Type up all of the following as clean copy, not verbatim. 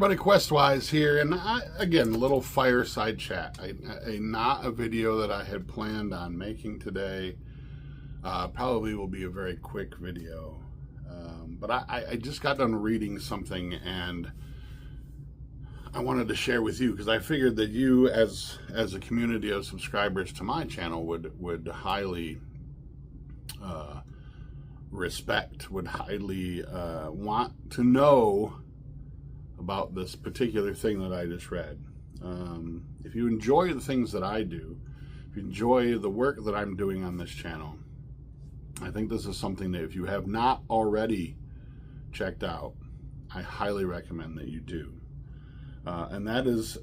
everybody, Questwise here, and again, a little fireside chat. Not a video that I had planned on making today. Probably will be a very quick video, but I just got done reading something, and I wanted to share with you because I figured that you, as a community of subscribers to my channel, would highly respect, would highly want to know about this particular thing that I just read. If you enjoy the things that I do, if you enjoy the work that I'm doing on this channel, I think this is something that if you have not already checked out, I highly recommend that you do. And that is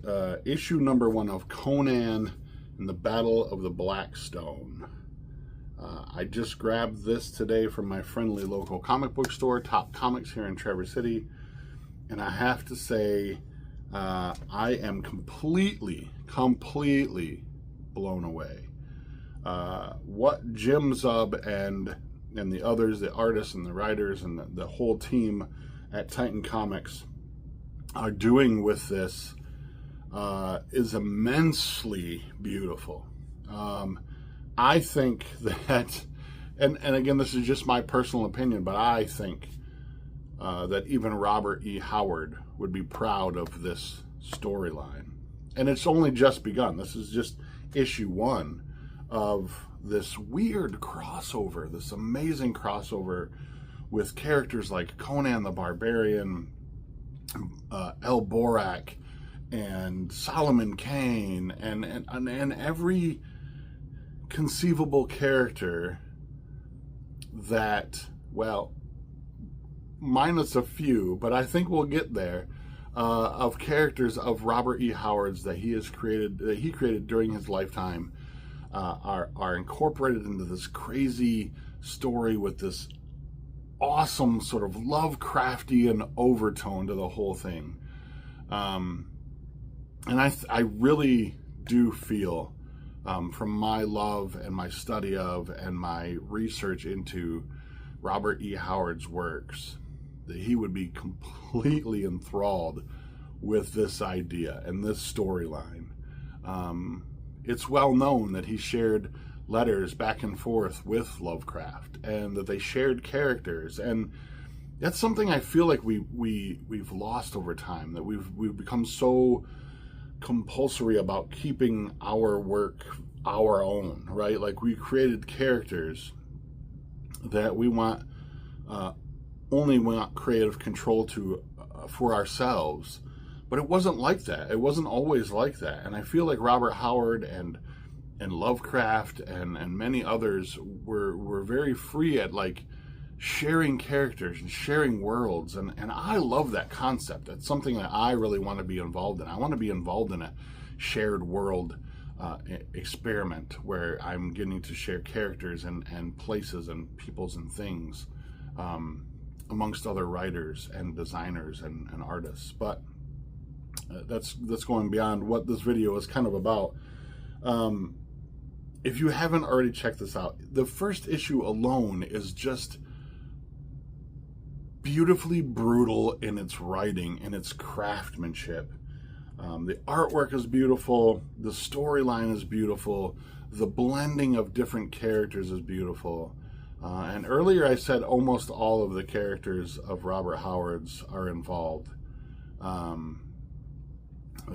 issue number 1 of Conan and the Battle of the Black Stone. I just grabbed this today from my friendly local comic book store, Top Comics, here in Traverse City. And I have to say, I am completely blown away. What Jim Zub and the others, the artists and the writers and the whole team at Titan Comics are doing with this is immensely beautiful. I think that, and again, this is just my personal opinion, but I think that even Robert E. Howard would be proud of this storyline. And it's only just begun. This is just issue 1 of this weird crossover, this amazing crossover with characters like Conan the Barbarian, El Borak, and Solomon Kane, and every conceivable character that, well, minus a few, but I think we'll get there, of characters of Robert E. Howard's that he created during his lifetime, are incorporated into this crazy story with this awesome sort of Lovecraftian overtone to the whole thing. And I really do feel, from my love and my study of and my research into Robert E. Howard's works, that he would be completely enthralled with this idea and this storyline. It's well known that he shared letters back and forth with Lovecraft, and that they shared characters, and that's something I feel like we've lost over time, that we've become so compulsory about keeping our work our own, right? Like, we created characters that we want only want creative control to for ourselves, but it wasn't like that. It wasn't always like that. And I feel like Robert Howard and Lovecraft and many others were very free at, like, sharing characters and sharing worlds, and I love that concept. That's something that I really want to be involved in. I want to be involved in a shared world experiment where I'm getting to share characters and places and peoples and things amongst other writers and designers and artists. But that's going beyond what this video is kind of about. If you haven't already checked this out, the first issue alone is just beautifully brutal in its writing and its craftsmanship. The artwork is beautiful, the storyline is beautiful, the blending of different characters is beautiful. And earlier I said almost all of the characters of Robert Howard's are involved. There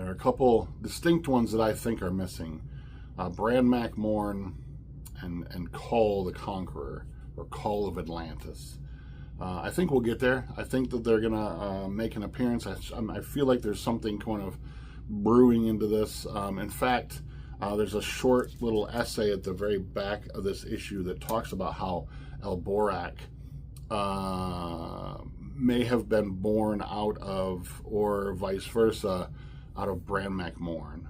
are a couple distinct ones that I think are missing. Bran MacMorn and Kull the Conqueror, or Kull of Atlantis. I think we'll get there. I think that they're gonna make an appearance. I feel like there's something kind of brewing into this. In fact, there's a short little essay at the very back of this issue that talks about how El Borak may have been born out of, or vice versa, out of Bran MacMorn.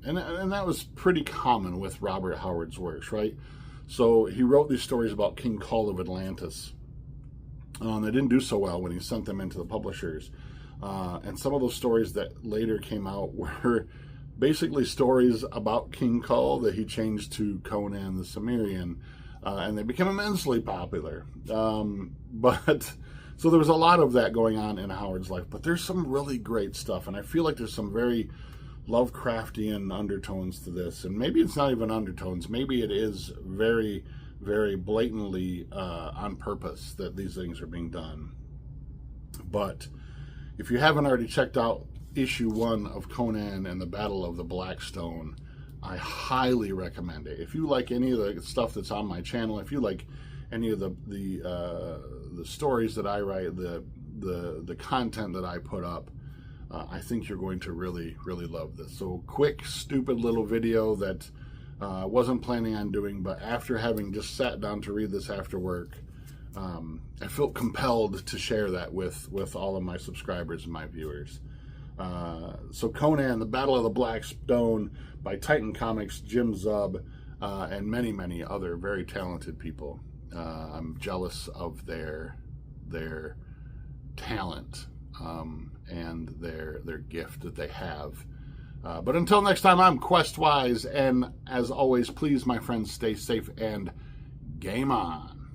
And that was pretty common with Robert Howard's works, right? So he wrote these stories about King Kull of Atlantis. They didn't do so well when he sent them into the publishers. And some of those stories that later came out were basically stories about King Kull that he changed to Conan the Cimmerian, and they became immensely popular. But So there was a lot of that going on in Howard's life, but there's some really great stuff, and I feel like there's some very Lovecraftian undertones to this, and maybe it's not even undertones. Maybe it is very, very blatantly on purpose that these things are being done. But if you haven't already checked out issue 1 of Conan and the Battle of the Black Stone, I highly recommend it. If you like any of the stuff that's on my channel, if you like any of the stories that I write, the content that I put up, I think you're going to really, really love this. So quick, stupid little video that I wasn't planning on doing, but after having just sat down to read this after work, I felt compelled to share that with all of my subscribers and my viewers. So Conan, the Battle of the Black Stone by Titan Comics, Jim Zub, and many, many other very talented people. I'm jealous of their talent and their gift that they have. But until next time, I'm Questwise, and as always, please, my friends, stay safe and game on.